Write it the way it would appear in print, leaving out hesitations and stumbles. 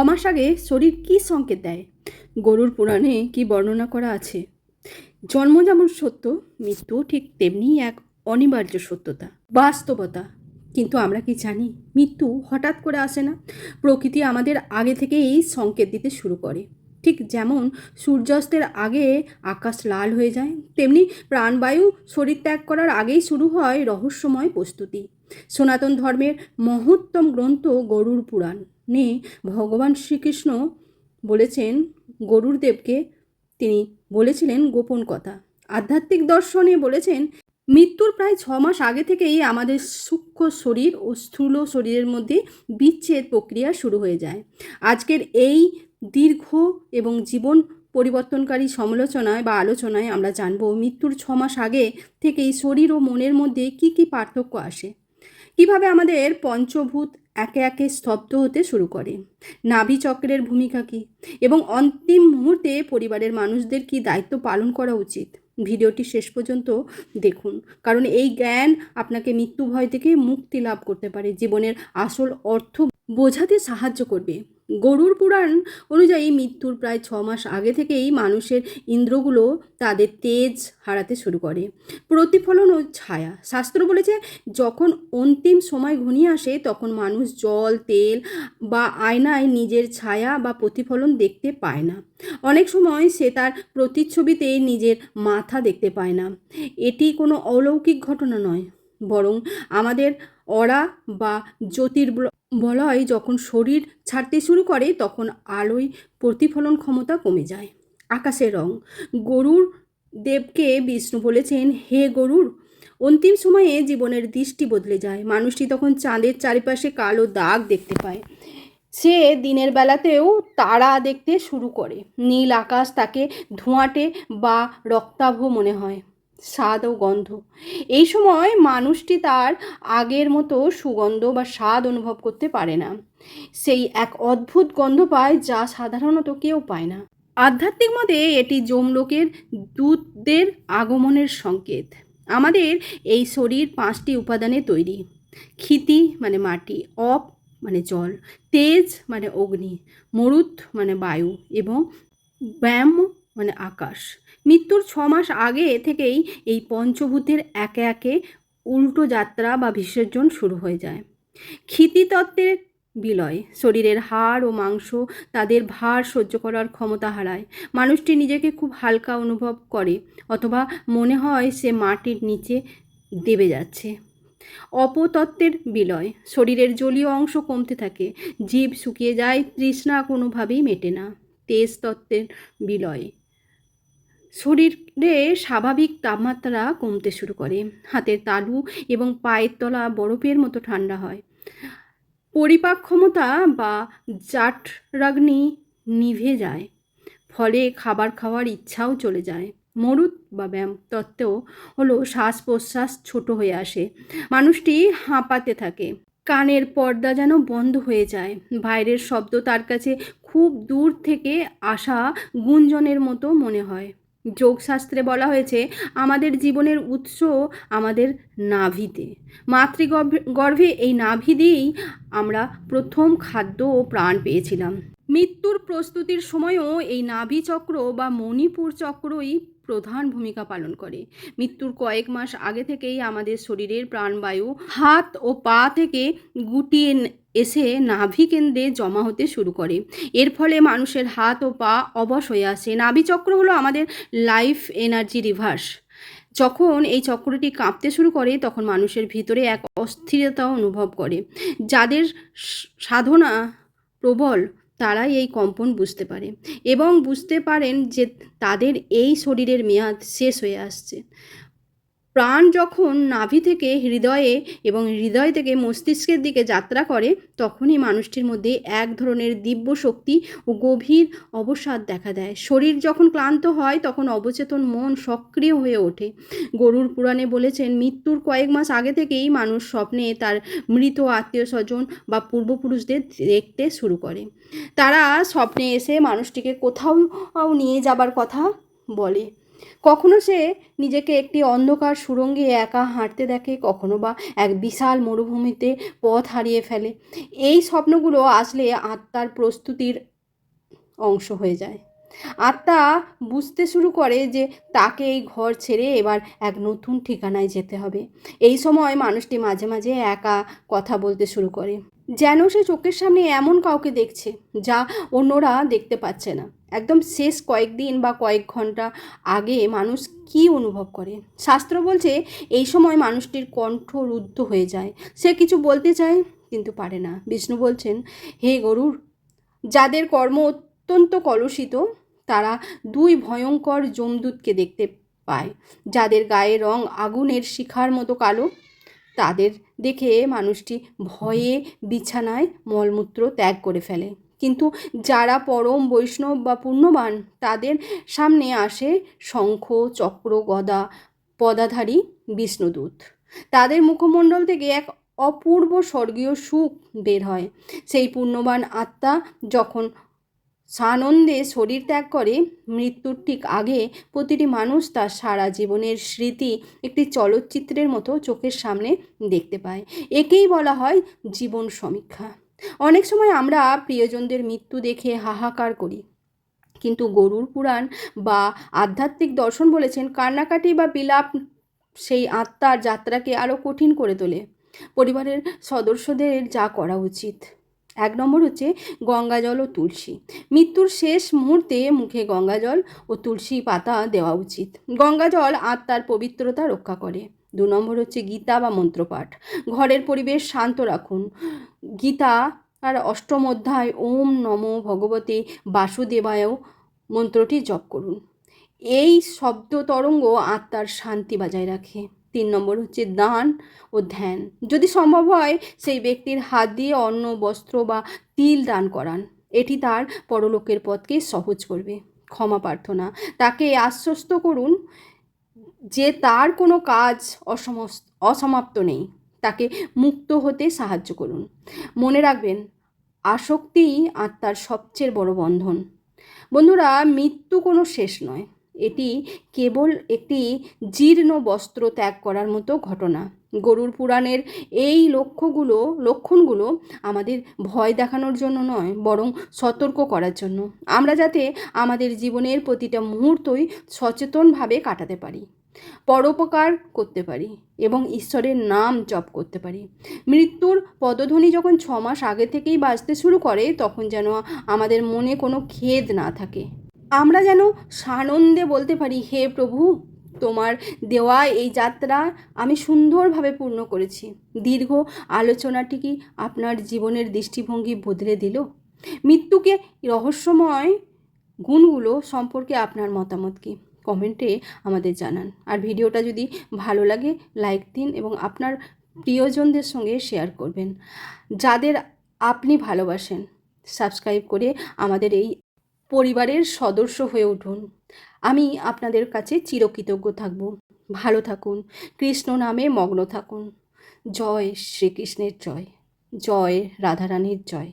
মাস আগে শরীর কী সংকেত দেয়? গরুর পুরাণে কি বর্ণনা করা আছে? জন্ম যেমন সত্য, মৃত্যুও ঠিক তেমনি এক অনিবার্য সত্যতা, বাস্তবতা। কিন্তু আমরা কি জানি মৃত্যু হঠাৎ করে আসে না? প্রকৃতি আমাদের আগে থেকেই সংকেত দিতে শুরু করে। ঠিক যেমন সূর্যাস্তের আগে আকাশ লাল হয়ে যায়, তেমনি প্রাণবায়ু শরীর ত্যাগ করার আগেই শুরু হয় রহস্যময় প্রস্তুতি। সনাতন ধর্মের মহত্তম গ্রন্থ গরুর পুরাণে ভগবান শ্রীকৃষ্ণ বলেছেন গরুর দেবকে, তিনি বলেছিলেন গোপন কথা। আধ্যাত্মিক দর্শনে বলেছেন মৃত্যুর প্রায় 6 মাস আগে থেকেই আমাদের সূক্ষ্ম শরীর ও স্থূল শরীরের মধ্যে বিচ্ছেদ প্রক্রিয়া শুরু হয়ে যায়। আজকের এই দীর্ঘ এবং জীবন পরিবর্তনকারী সমালোচনায় বা আলোচনায় আমরা জানব মৃত্যুর 6 মাস আগে থেকেই শরীর ও মনের মধ্যে কি কি পার্থক্য আসে, কিভাবে আমাদের পঞ্চভূত একে একে স্তব্ধ হতে শুরু করে, নাভি চক্রের ভূমিকা কী, এবং অন্তিম মুহূর্তে পরিবারের মানুষদের কি দায়িত্ব পালন করা উচিত। ভিডিওটি শেষ পর্যন্ত দেখুন, কারণ এই জ্ঞান আপনাকে মৃত্যু ভয় থেকে মুক্তি লাভ করতে পারে, জীবনের আসল অর্থ বোঝাতে সাহায্য করবে। গরুর পুরাণ অনুযায়ী মৃত্যুর প্রায় 6 মাস আগে থেকেই মানুষের ইন্দ্রগুলো তাদের তেজ হারাতে শুরু করে। প্রতিফলন ও ছায়া, শাস্ত্র বলেছে যখন অন্তিম সময় ঘনিয়ে আসে তখন মানুষ জল, তেল বা আয়নায় নিজের ছায়া বা প্রতিফলন দেখতে পায় না। অনেক সময় সে তার প্রতিচ্ছবিতে নিজের মাথা দেখতে পায় না। এটি কোনো অলৌকিক ঘটনা নয়, বরং আমাদের অরা বা জ্যোতির্বলয় যখন শরীর ছাড়তে শুরু করে তখন আলোয় প্রতিফলন ক্ষমতা কমে যায়। আকাশের রং, গরুর দেবকে বিষ্ণু বলেছেন, হে গরুর, অন্তিম সময়ে জীবনের দৃষ্টি বদলে যায়। মানুষটি তখন চাঁদের চারিপাশে কালো দাগ দেখতে পায়। সে দিনের বেলাতেও তারা দেখতে শুরু করে। নীল আকাশ তাকে ধোঁয়াটে বা রক্তাভ মনে হয়। স্বাদ ও গন্ধ, এই সময় মানুষটি তার আগের মতো সুগন্ধ বা স্বাদ অনুভব করতে পারে না। সেই এক অদ্ভুত গন্ধ পায় যা সাধারণত কেউ পায় না। আধ্যাত্মিক মতে এটি যমলোকের দূতদের আগমনের সংকেত। আমাদের এই শরীর 5টি উপাদানে তৈরি: ক্ষিতি মানে মাটি, অপ মানে জল, তেজ মানে অগ্নি, মরুত মানে বায়ু এবং ব্যায়াম মানে আকাশ। মৃত্যুর 6 মাস আগে থেকেই এই পঞ্চভূতের একে একে উল্টো যাত্রা বা বিসর্জন শুরু হয়ে যায়। ক্ষিতিতত্ত্বের বিলয়, শরীরের হাড় ও মাংস তাদের ভার সহ্য করার ক্ষমতা হারায়। মানুষটি নিজেকে খুব হালকা অনুভব করে অথবা মনে হয় সে মাটির নিচে দেবে যাচ্ছে। অপতত্ত্বের বিলয়, শরীরের জলীয় অংশ কমতে থাকে, জীব শুকিয়ে যায়, তৃষ্ণা কোনোভাবেই মেটে না। তেজ তত্ত্বের বিলয়, শরীরে স্বাভাবিক তাপমাত্রা কমতে শুরু করে, হাতের তালু এবং পায়ের তলা বরফের মতো ঠান্ডা হয়, পরিপাক ক্ষমতা বা জাঠরাগ্নি নিভে যায়, ফলে খাবার খাওয়ার ইচ্ছাও চলে যায়। মরুত বা ব্যায়াম তত্ত্বেও হলো শ্বাস প্রশ্বাস ছোট হয়ে আসে, মানুষটি হাঁপাতে থাকে, কানের পর্দা যেন বন্ধ হয়ে যায়, বাইরের শব্দ তার কাছে খুব দূর থেকে আসা গুঞ্জনের মতো মনে হয়। যোগশাস্ত্রে বলা হয়েছে আমাদের জীবনের উৎস আমাদের নাভিতে। মাতৃগর্ভে এই নাভি দিয়েই আমরা প্রথম খাদ্য ও প্রাণ পেয়েছিলাম। মৃত্যুর প্রস্তুতির সময়ও এই নাভি চক্র বা মণিপুর চক্রই প্রধান ভূমিকা পালন করে। মৃত্যুর কয়েক মাস আগে থেকেই আমাদের শরীরের প্রাণবায়ু হাত ও পা থেকে গুটিয়ে এসে নাভি কেন্দ্রে জমা হতে শুরু করে। এর ফলে মানুষের হাত ও পা অবশ হয়ে আসে। নাভি চক্র হলো আমাদের লাইফ এনার্জি রিভার্স। যখন এই চক্রটি কাঁপতে শুরু করে তখন মানুষের ভিতরে এক অস্থিরতা অনুভব করে। যাদের সাধনা প্রবল তারাই এই কম্পন বুঝতে পারে এবং বুঝতে পারেন যে তাদের এই শরীরের মেয়াদ শেষ হয়ে আসছে। প্রাণ যখন নাভি থেকে হৃদয়ে এবং হৃদয় থেকে মস্তিষ্কের দিকে যাত্রা করে তখনই মানুষটির মধ্যে এক ধরনের দিব্য শক্তি ও গভীর অবসাদ দেখা দেয়। শরীর যখন ক্লান্ত হয় তখন অবচেতন মন সক্রিয় হয়ে ওঠে। গরুর পুরাণে বলেছেন মৃত্যুর কয়েক মাস আগে থেকেই মানুষ স্বপ্নে তার মৃত আত্মীয় স্বজন বা পূর্বপুরুষদের দেখতে শুরু করে। তারা স্বপ্নে এসে মানুষটিকে কোথাও নিয়ে যাবার কথা বলে। কখনো সে নিজেকে একটি অন্ধকার সুড়ঙ্গে একা হাঁটতে দেখে, কখনো বা এক বিশাল মরুভূমিতে পথ হারিয়ে ফেলে। এই স্বপ্নগুলো আসলে আত্মার প্রস্তুতির অংশ হয়ে যায়। আত্মা বুঝতে শুরু করে যে তাকে এই ঘর ছেড়ে এবার এক নতুন ঠিকানায় যেতে হবে। এই সময় মানুষটি মাঝে মাঝে একা কথা বলতে শুরু করে, যেন সে চোখের সামনে এমন কাউকে দেখছে যা অন্যরা দেখতে পাচ্ছে না। একদম শেষ কয়েকদিন বা কয়েক ঘন্টা আগে মানুষ কি অনুভব করে? শাস্ত্র বলছে এই সময় মানুষটির কণ্ঠ রুদ্ধ হয়ে যায়, সে কিছু বলতে চায় কিন্তু পারে না। বিষ্ণু বলছেন, হে গরুর, যাদের কর্ম অত্যন্ত কলুষিত তারা দুই ভয়ঙ্কর যমদূতকে দেখতে পায়। যাদের গায়ের রং আগুনের শিখার মতো কালো, তাদের দেখে মানুষটি ভয়ে বিছানায় মলমূত্র ত্যাগ করে ফেলে। কিন্তু যারা পরম বৈষ্ণব বা পুণ্যবান, তাদের সামনে আসে শঙ্খ, চক্র, গদা পদাধারী বিষ্ণুদূত। তাদের মুখমণ্ডল থেকে এক অপূর্ব স্বর্গীয় সুখ বের হয়। সেই পুণ্যবান আত্মা যখন সানন্দে শরীর ত্যাগ করে, মৃত্যুর ঠিক আগে প্রতিটি মানুষ তার সারা জীবনের স্মৃতি একটি চলচ্চিত্রের মতো চোখের সামনে দেখতে পায়। একেই বলা হয় জীবন সমীক্ষা। অনেক সময় আমরা প্রিয়জনদের মৃত্যু দেখে হাহাকার করি, কিন্তু গরুর পুরাণ বা আধ্যাত্মিক দর্শন বলেছেন কান্নাকাটি বা বিলাপ সেই আত্মার যাত্রাকে আরও কঠিন করে তোলে। পরিবারের সদস্যদের যা করা উচিত: 1 নম্বর হচ্ছে গঙ্গাজল ও তুলসী। মৃত্যুর শেষ মুহূর্তে মুখে গঙ্গাজল ও তুলসী পাতা দেওয়া উচিত। গঙ্গাজল আত্মার পবিত্রতা রক্ষা করে। 2 নম্বর হচ্ছে গীতা বা মন্ত্রপাঠ। ঘরের পরিবেশ শান্ত রাখুন। গীতা আর 8ম অধ্যায় ওম নমো ভগবতে বাসুদেবায় মন্ত্রটি জপ করুন। এই শব্দ তরঙ্গ আত্মার শান্তি বজায় রাখে। 3 নম্বর হচ্ছে দান ও ধ্যান। যদি সম্ভব হয় সেই ব্যক্তির হাত দিয়ে অন্ন, বস্ত্র বা তিল দান করান। এটি তার পরলোকের পথকে সহজ করবে। ক্ষমা প্রার্থনা, তাকে আশ্বস্ত করুন যে তার কোনো কাজ অসমাপ্ত নেই। তাকে মুক্ত হতে সাহায্য করুন। মনে রাখবেন, আসক্তিই আত্মার সবচেয়ে বড় বন্ধন। বন্ধুরা, মৃত্যু কোনো শেষ নয়, এটি কেবল একটি জীর্ণ বস্ত্র ত্যাগ করার মতো ঘটনা। গরুর পুরাণের এই লক্ষণগুলো আমাদের ভয় দেখানোর জন্য নয়, বরং সতর্ক করার জন্য। আমরা যাতে আমাদের জীবনের প্রতিটা মুহূর্তই সচেতনভাবে কাটাতে পারি, পরোপকার করতে পারি এবং ঈশ্বরের নাম জপ করতে পারি। মৃত্যুর পদধ্বনি যখন 6 মাস আগে থেকেই বাজতে শুরু করে, তখন যেন আমাদের মনে কোনো খেদ না থাকে। আমরা যেন সানন্দে বলতে পারি, হে প্রভু, তোমার দেওয়া এই যাত্রা আমি সুন্দরভাবে পূর্ণ করেছি। দীর্ঘ আলোচনাটি কি আপনার জীবনের দৃষ্টিভঙ্গি বদলে দিল? মৃত্যুকে রহস্যময় গুণগুলো সম্পর্কে আপনার মতামত কি? কমেন্টে আমাদের জানান। আর ভিডিওটা যদি ভালো লাগে লাইক দিন এবং আপনার প্রিয়জনদের সঙ্গে শেয়ার করবেন। যাদের আপনি ভালোবাসেন, সাবস্ক্রাইব করে আমাদের এই পরিবারের সদস্য হয়ে উঠুন। আমি আপনাদের কাছে চিরকৃতজ্ঞ থাকব। ভালো থাকুন, কৃষ্ণ নামে মগ্ন থাকুন। জয় শ্রীকৃষ্ণের জয়, জয় রাধারানীর জয়।